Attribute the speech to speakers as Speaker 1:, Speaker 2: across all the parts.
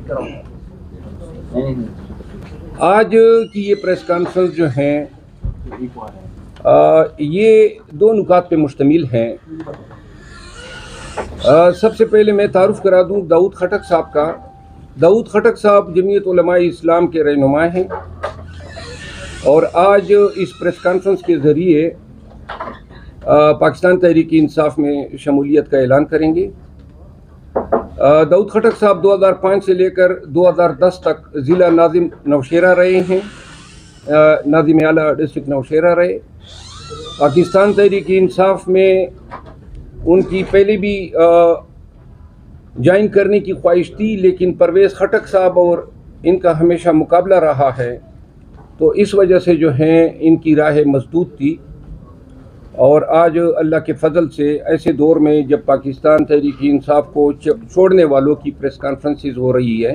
Speaker 1: आज की ये प्रेस कॉन्फ्रेंस जो है ये दो नुकात पे मुश्तमिल हैं। सबसे पहले मैं तारुफ करा दूं दाऊद खटक साहब का। दाऊद खटक साहब जमीयत उलमा इस्लाम के रहनुमा हैं और आज इस प्रेस कॉन्फ्रेंस के ज़रिए पाकिस्तान तहरीक इंसाफ में शमूलियत का ऐलान करेंगे। दाऊद खटक साहब 2005 से लेकर 2010 तक ज़िला नाजिम नौशेरा रहे हैं, नाजिम आला डिस्ट्रिक्ट नौशेरा रहे। पाकिस्तान तहरीक इंसाफ में उनकी पहले भी ज्वाइन करने की ख्वाहिश थी, लेकिन परवेज़ खटक साहब और इनका हमेशा मुकाबला रहा है, तो इस वजह से जो है इनकी राह मसदूद थी। और आज अल्लाह के फजल से ऐसे दौर में जब पाकिस्तान तहरीक इंसाफ को छोड़ने वालों की प्रेस कॉन्फ्रेंसेस हो रही है,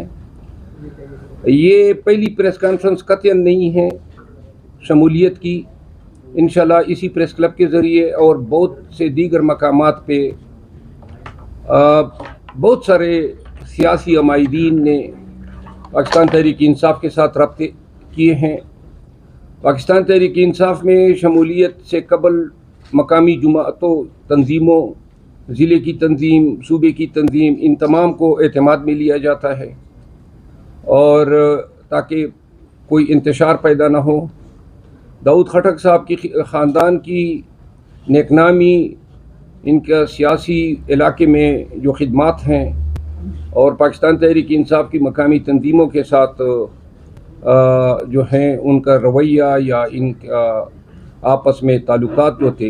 Speaker 1: ये पहली प्रेस कॉन्फ्रेंस कतई नहीं है शमूलियत की। इंशाल्लाह इसी प्रेस क्लब के ज़रिए और बहुत से दीगर मकामात पे बहुत सारे सियासी अमायदीन ने पाकिस्तान तहरीक इंसाफ के साथ रब्ते किए हैं। पाकिस्तान तहरीक इंसाफ में शमूलियत से कबल मकामी जुमातों, तंजीमों, ज़िले की तंजीम, सूबे की तंजीम, इन तमाम को एतमाद में लिया जाता है और ताकि कोई इंतशार पैदा ना हो। दाऊद खटक साहब की ख़ानदान की नेकनामी, इनका सियासी इलाके में जो खिदमात हैं और पाकिस्तान तहरीक इंसाफ की मकामी तंजीमों के साथ जो हैं उनका रवैया या इनका आपस में ताल्लुकात जो थे,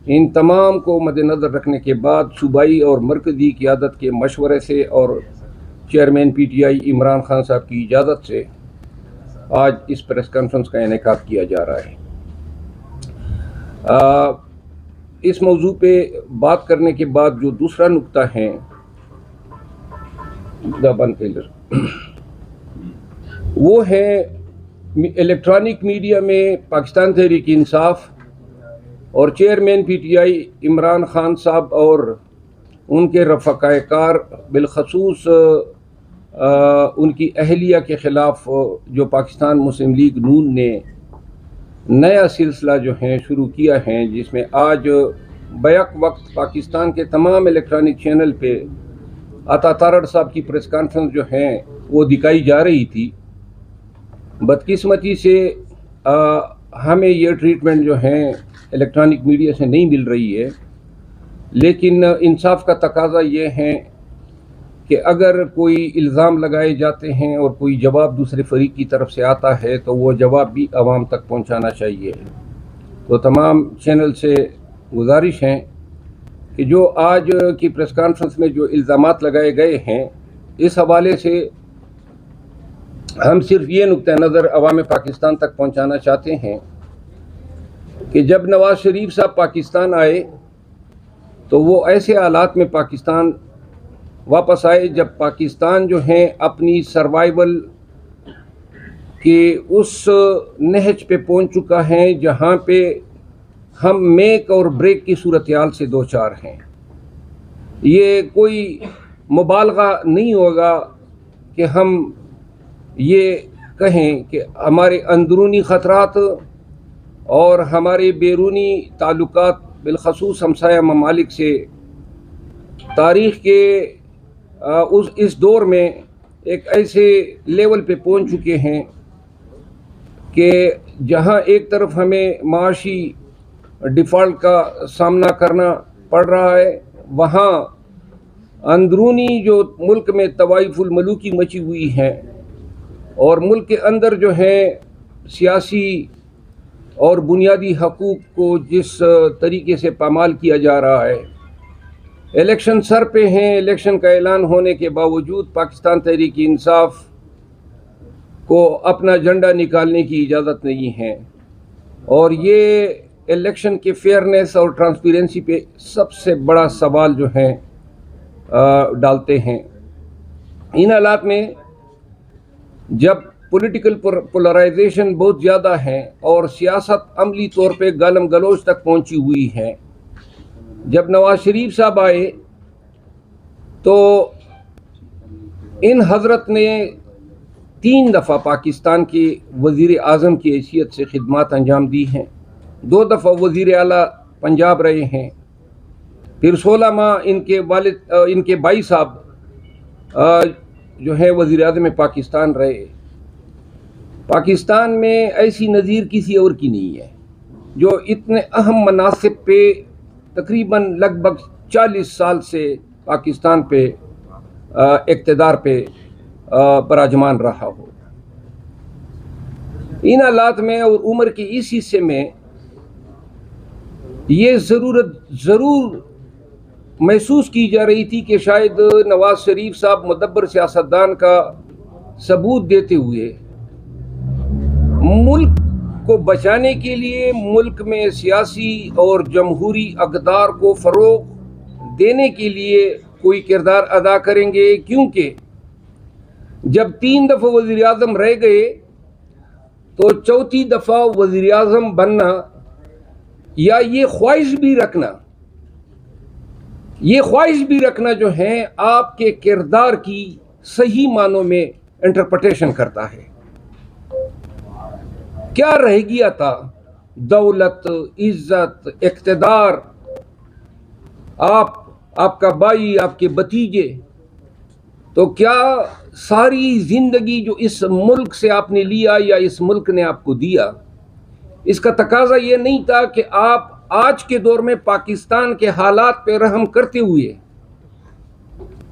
Speaker 1: इन तमाम को मद्देनज़र रखने के बाद सूबाई और मरकज़ी क़ियादत के मशवरे से और चेयरमैन PTI इमरान खान साहब की इजाज़त से आज इस प्रेस कॉन्फ्रेंस का इनेकाद किया जा रहा है। इस मौजू पे बात करने के बाद जो दूसरा नुक्ता है वो है इलेक्ट्रॉनिक मीडिया में पाकिस्तान तहरीक इंसाफ और चेयरमैन PTI इमरान खान साहब और उनके रफ़ाक़ाए कार बिलखसूस उनकी अहलिया के ख़िलाफ़ जो पाकिस्तान मुस्लिम लीग नून ने नया सिलसिला जो है शुरू किया है, जिसमें आज बैक वक्त पाकिस्तान के तमाम इलेक्ट्रॉनिक चैनल पे अता तारड़ साहब की प्रेस कॉन्फ्रेंस जो है वो दिखाई जा रही थी। बदकिस्मती से हमें ये ट्रीटमेंट जो है इलेक्ट्रॉनिक मीडिया से नहीं मिल रही है, लेकिन इंसाफ का तकाजा ये है कि अगर कोई इल्ज़ाम लगाए जाते हैं और कोई जवाब दूसरे फरीक की तरफ से आता है तो वो जवाब भी आवाम तक पहुंचाना चाहिए। तो तमाम चैनल से गुजारिश है कि जो आज की प्रेस कॉन्फ्रेंस में जो इल्ज़ामात लगाए गए हैं, इस हवाले से हम सिर्फ ये नुक्ता नज़र अवाम पाकिस्तान तक पहुंचाना चाहते हैं कि जब नवाज़ शरीफ साहब पाकिस्तान आए तो वो ऐसे हालात में पाकिस्तान वापस आए जब पाकिस्तान जो है अपनी सर्वाइवल के उस नहज पे पहुंच चुका है जहां पे हम मेक और ब्रेक की सूरत हाल से दो चार हैं। ये कोई मुबालगा नहीं होगा कि हम ये कहें कि हमारे अंदरूनी ख़तरात और हमारे बैरूनी ताल्लुकात बिलखसूस हमसाया ममालिक से तारीख़ के इस दौर में एक ऐसे लेवल पे पहुंच चुके हैं कि जहां एक तरफ हमें माशी डिफ़ॉल्ट का सामना करना पड़ रहा है, वहां अंदरूनी जो मुल्क में तवाइफुल मलूकी मची हुई है और मुल्क के अंदर जो है सियासी और बुनियादी हकूक़ को जिस तरीके से पामाल किया जा रहा है। इलेक्शन सर पे हैं, इलेक्शन का ऐलान होने के बावजूद पाकिस्तान तहरीक इंसाफ को अपना झंडा निकालने की इजाज़त नहीं है और ये इलेक्शन के फेयरनेस और ट्रांसपेरेंसी पे सबसे बड़ा सवाल जो है डालते हैं। इन हालात में जब पॉलिटिकल पोलराइजेशन बहुत ज़्यादा है और सियासत अमली तौर पे गालम गलोच तक पहुंची हुई है, जब नवाज शरीफ साहब आए तो इन हज़रत ने 3 दफ़ा पाकिस्तान के वज़ीर आज़म की हैसियत से खिदमत अंजाम दी हैं। 2 दफ़ा वज़ीर आला पंजाब रहे हैं। फिर 16 माह इनके वालिद इनके भाई साहब जो है वज़ीर आज़म पाकिस्तान रहे। पाकिस्तान में ऐसी नज़ीर किसी और की नहीं है जो इतने अहम मनासिब पे तकरीबन लगभग 40 साल से पाकिस्तान पे इक़्तिदार पे बराजमान रहा हो। इन हालात में और उम्र के इस हिस्से में ये ज़रूर महसूस की जा रही थी कि शायद नवाज शरीफ साहब मुदब्बर सियासतदान का सबूत देते हुए मुल्क को बचाने के लिए मुल्क में सियासी और जमहूरी अक़दार को फ़रोग़ देने के लिए कोई किरदार अदा करेंगे, क्योंकि जब 3 दफ़ा वज़ीर आज़म रह गए तो चौथी दफ़ा वज़ीर आज़म बनना या ये ख्वाहिश भी रखना जो है आपके किरदार की सही मानों में इंटरप्रिटेशन करता है। क्या रह गया था? दौलत, इज्जत, इक़्तिदार, आपका भाई, आपके भतीजे, तो क्या सारी ज़िंदगी जो इस मुल्क से आपने लिया या इस मुल्क ने आपको दिया, इसका तकाजा ये नहीं था कि आप आज के दौर में पाकिस्तान के हालात पे रहम करते हुए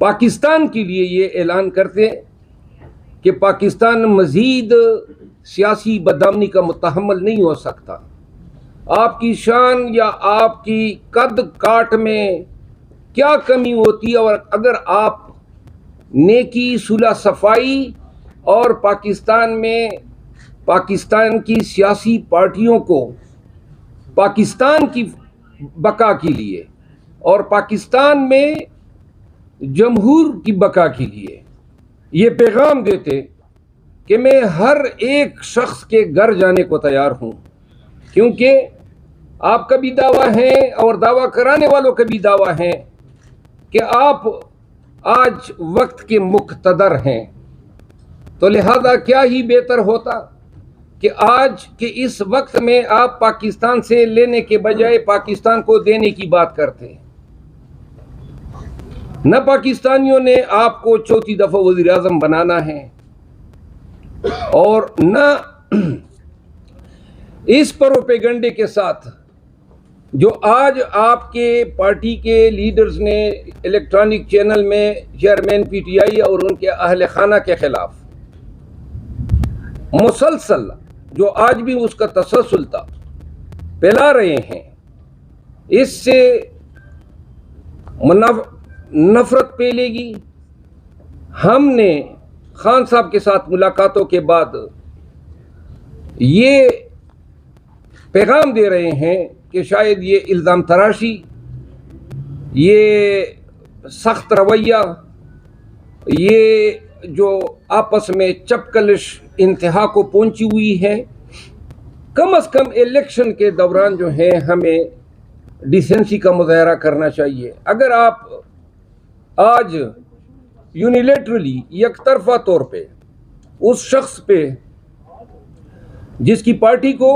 Speaker 1: पाकिस्तान के लिए ये ऐलान करते कि पाकिस्तान मज़ीद सियासी बदनामी का मुतहम्मल नहीं हो सकता। आपकी शान या आपकी कद काट में क्या कमी होती है, और अगर आप नेकी, सुलह सफाई और पाकिस्तान में पाकिस्तान की सियासी पार्टियों को पाकिस्तान की बका के लिए और पाकिस्तान में जमहूर की बका के लिए ये पैगाम देते कि मैं हर एक शख्स के घर जाने को तैयार हूँ, क्योंकि आपका भी दावा है और दावा कराने वालों का भी दावा है कि आप आज वक्त के मुक़्तदर हैं। तो लिहाजा क्या ही बेहतर होता कि आज के इस वक्त में आप पाकिस्तान से लेने के बजाय पाकिस्तान को देने की बात करते। न पाकिस्तानियों ने आपको चौथी दफ़ा वज़ीर आज़म बनाना है और न इस प्रोपेगेंडे के साथ जो आज आपके पार्टी के लीडर्स ने इलेक्ट्रॉनिक चैनल में चेयरमैन पीटीआई और उनके अहले खाना के खिलाफ मुसलसल जो आज भी उसका तसलसल था फैला रहे हैं, इससे नफरत फैलेगी। हमने खान साहब के साथ मुलाकातों के बाद ये पैगाम दे रहे हैं कि शायद ये इल्ज़ाम तराशी, ये सख्त रवैया, ये जो आपस में चपकलिश इंतहा को पहुंची हुई है, कम अज़ कम इलेक्शन के दौरान जो है हमें डिसेंसी का मुज़ाहरा करना चाहिए। अगर आप आज यूनिलेटरली यकतरफा तौर पे उस शख्स पे जिसकी पार्टी को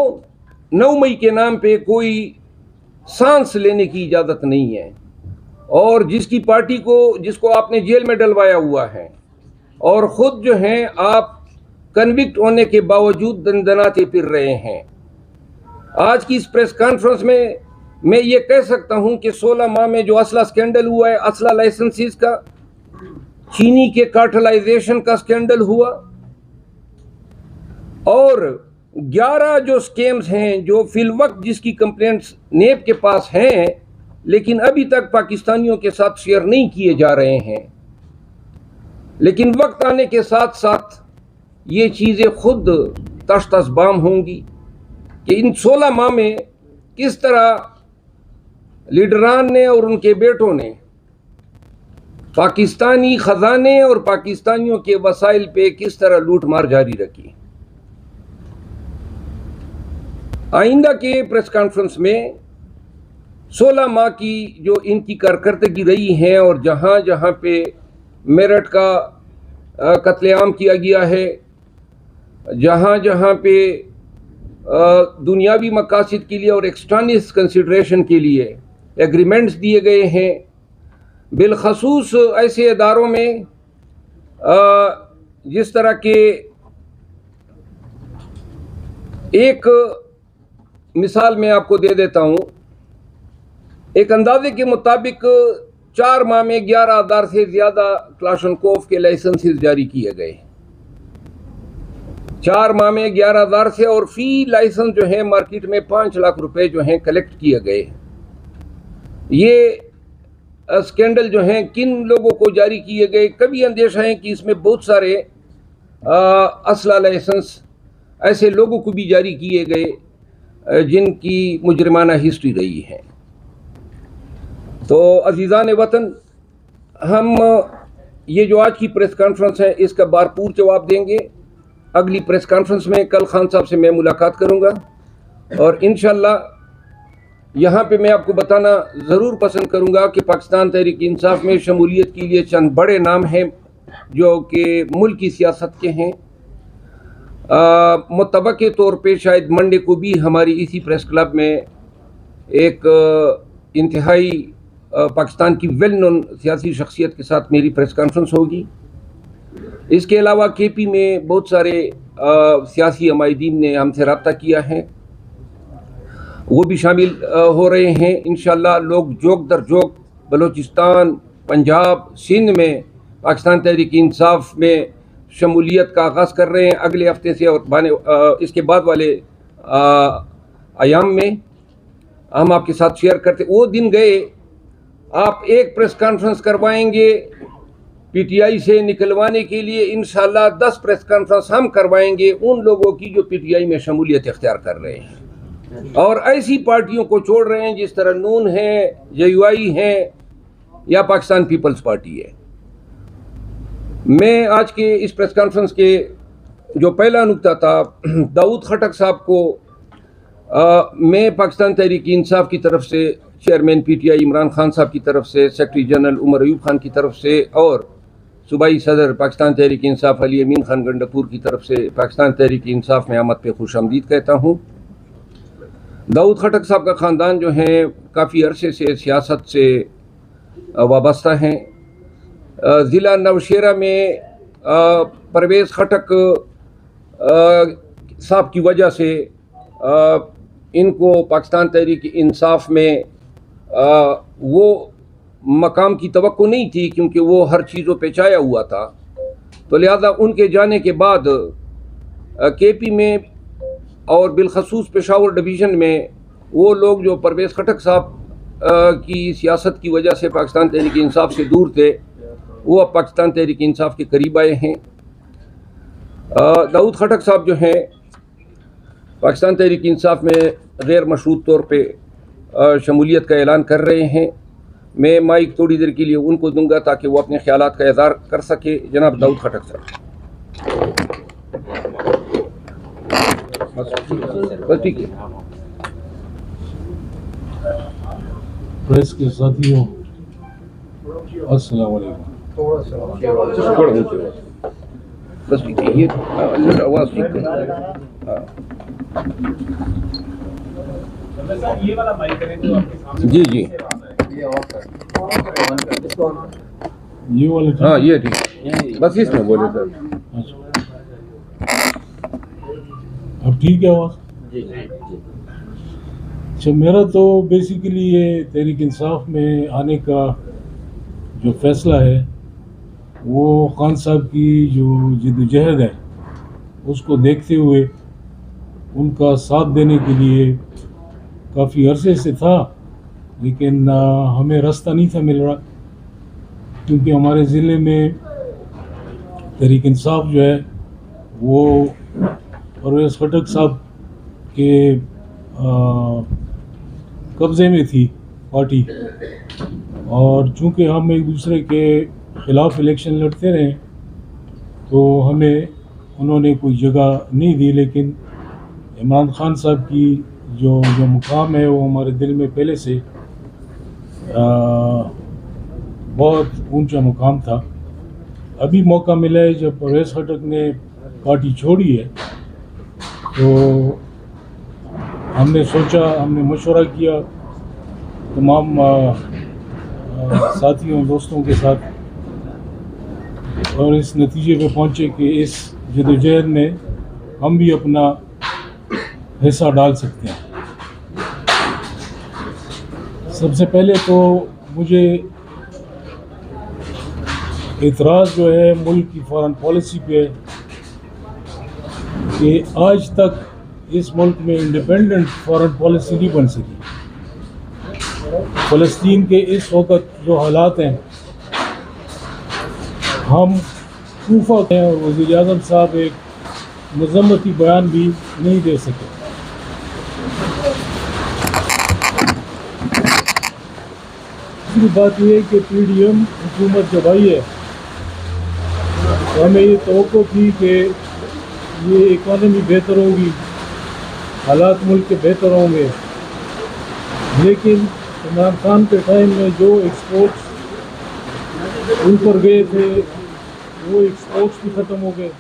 Speaker 1: 9 मई के नाम पे कोई सांस लेने की इजाज़त नहीं है और जिसकी पार्टी को जिसको आपने जेल में डलवाया हुआ है और ख़ुद जो हैं आप कन्विक्ट होने के बावजूद दंदनाते फिर रहे हैं, आज की इस प्रेस कॉन्फ्रेंस में मैं ये कह सकता हूं कि 16 माह में जो असला स्कैंडल हुआ है, असला लाइसेंसेस का, चीनी के कार्टेलाइजेशन का स्कैंडल हुआ और 11 जो स्कैम्स हैं जो फिलवक्त जिसकी कंप्लेंट्स नेब के पास हैं लेकिन अभी तक पाकिस्तानियों के साथ शेयर नहीं किए जा रहे हैं, लेकिन वक्त आने के साथ साथ ये चीज़ें खुद तश्तज़बाम होंगी कि इन 16 माह में किस तरह लीडरान ने और उनके बेटों ने पाकिस्तानी ख़जाने और पाकिस्तानियों के वसाइल पे किस तरह लूट मार जारी रखी। आइंदा के प्रेस कॉन्फ्रेंस में 16 माह की जो इनकी कारकर्दगी रही है और जहाँ जहाँ पे मेरठ का कत्लेआम किया गया है, जहाँ जहाँ पे दुनियावी मकासद के लिए और एक्सटर्नल कंसिडरेशन के लिए एग्रीमेंट्स दिए गए हैं, बिलखसूस ऐसे इदारों में जिस तरह के एक मिसाल मैं आपको दे देता हूँ। एक अंदाजे के मुताबिक 4 माह में 11,000 से ज़्यादा क्लाशनकोव के लाइसेंसेस जारी किए गए। 4 माह में 11,000 से, और फी लाइसेंस जो है मार्केट में 5 लाख रुपए जो हैं कलेक्ट किए गए। ये स्कैंडल जो हैं किन लोगों को जारी किए गए, कभी अंदेशा है कि इसमें बहुत सारे असला लाइसेंस ऐसे लोगों को भी जारी किए गए जिनकी मुजरिमाना हिस्ट्री रही है। तो अजीज़ान वतन, हम ये जो आज की प्रेस कॉन्फ्रेंस है इसका भरपूर जवाब देंगे। अगली प्रेस कॉन्फ्रेंस में कल खान साहब से मैं मुलाकात करूंगा, और इंशाल्लाह यहाँ पे मैं आपको बताना ज़रूर पसंद करूंगा कि पाकिस्तान तहरीक इंसाफ में शमूलियत के लिए चंद बड़े नाम हैं जो कि मुल्क की सियासत के हैं। मुतबके तौर पे शायद मंडे को भी हमारी इसी प्रेस क्लब में एक इंतहाई पाकिस्तान की वेल नोन सियासी शख्सियत के साथ मेरी प्रेस कॉन्फ्रेंस होगी। इसके अलावा केपी में बहुत सारे सियासी अमायदीन ने हमसे रब्ता किया है, वो भी शामिल हो रहे हैं। इंशाल्लाह लोग जोक दर जोक बलूचिस्तान, पंजाब, सिंध में पाकिस्तान तहरीक इंसाफ में शमूलियत का आगाज़ कर रहे हैं अगले हफ्ते से, और इसके बाद वाले अयाम में हम आपके साथ शेयर करते। वो दिन गए, आप एक प्रेस कॉन्फ्रेंस करवाएंगे पीटीआई से निकलवाने के लिए, इंशाल्लाह 10 प्रेस कॉन्फ्रेंस हम करवाएंगे उन लोगों की जो पीटीआई में शमूलियत इख्तियार कर रहे हैं और ऐसी पार्टियों को छोड़ रहे हैं जिस तरह नून है, JUI है या पाकिस्तान पीपल्स पार्टी है। मैं आज के इस प्रेस कॉन्फ्रेंस के जो पहला नुक्ता था, दाऊद खटक साहब को मैं पाकिस्तान तहरीक इंसाफ की तरफ से, चेयरमैन PTI इमरान खान साहब की तरफ से, सेक्रेटरी जनरल उमर अयूब खान की तरफ से और सूबाई सदर पाकिस्तान तहरीक इंसाफ अली अमीन खान गंडापुर की तरफ से पाकिस्तान तहरीक इंसाफ में आमद पे खुशामदीद कहता हूँ। दाऊद खटक साहब का ख़ानदान जो है काफ़ी अरसे से सियासत से वाबस्ता हैं। ज़िला नौशेरा में परवेज़ खटक साहब की वजह से इनको पाकिस्तान तहरीक इंसाफ में वो मकाम की तवक्को नहीं थी, क्योंकि वो हर चीज़ों पे छाया हुआ था। तो लिहाजा उनके जाने के बाद KP में और बिलखसूस पेशावर डिवीज़न में वो लोग जो परवेज़ खटक साहब की सियासत की वजह से पाकिस्तान तहरीक इंसाफ से दूर थे, वो अब पाकिस्तान तहरीक इंसाफ के करीब आए हैं। दाऊद खटक साहब जो हैं पाकिस्तान तहरीक इंसाफ में गैर मशरूत तौर पे शमूलियत का ऐलान कर रहे हैं। मैं माइक थोड़ी देर के लिए उनको दूंगा ताकि वो अपने ख्यालात का इज़हार कर सके। जनाब दाऊद खटक साहब। बस ठीक है।
Speaker 2: प्रेस के साथियों, अस्सलाम वालेकुम।
Speaker 1: बस ठीक है, ये आवाज़ ठीक है।
Speaker 3: ये वाला माइक करें तो आपके सामने।
Speaker 1: जी जी,
Speaker 2: ये वाला
Speaker 1: हाँ ये ठीक है, बस इसमें बोले सर।
Speaker 2: अच्छा, अब ठीक है आवाज़? अच्छा, मेरा तो बेसिकली ये तहरीक इंसाफ में आने का जो फैसला है वो खान साहब की जो जिद्दोजहद है उसको देखते हुए उनका साथ देने के लिए काफ़ी अरसे से था, लेकिन हमें रास्ता नहीं था मिल रहा, क्योंकि हमारे ज़िले में तहरीक इंसाफ जो है वो परवेज़ खटक साहब के कब्ज़े में थी पार्टी, और चूँकि हम एक दूसरे के ख़िलाफ़ इलेक्शन लड़ते रहे तो हमें उन्होंने कोई जगह नहीं दी। लेकिन इमरान खान साहब की जो मुकाम है वो हमारे दिल में पहले से बहुत ऊंचा मुकाम था, अभी मौका मिला है जब परवेज़ खटक ने पार्टी छोड़ी है, तो हमने सोचा, हमने मशवरा किया तमाम साथियों दोस्तों के साथ, और इस नतीजे पे पहुँचे कि इस जदोजहद में हम भी अपना हिस्सा डाल सकते हैं। सबसे पहले तो मुझे एतराज़ जो है मुल्क की फॉरेन पॉलिसी पे है कि आज तक इस मुल्क में इंडिपेंडेंट फॉरेन पॉलिसी नहीं बन सकी। फ़लस्तीन के इस वक्त जो हालात हैं, हम कूफा हैं और वज़ीर आज़म साहब एक मज़म्मती बयान भी नहीं दे सके। दूसरी बात यह है कि PDM हुकूमत जब आई है तो हमें ये तवक्को थी कि ये इकॉनमी बेहतर होगी, हालात मुल्क के बेहतर होंगे, लेकिन इमरान खान के टाइम में जो एक्सपोर्ट्स उन पर गए थे वो एक्सपोर्ट्स भी ख़त्म हो गए।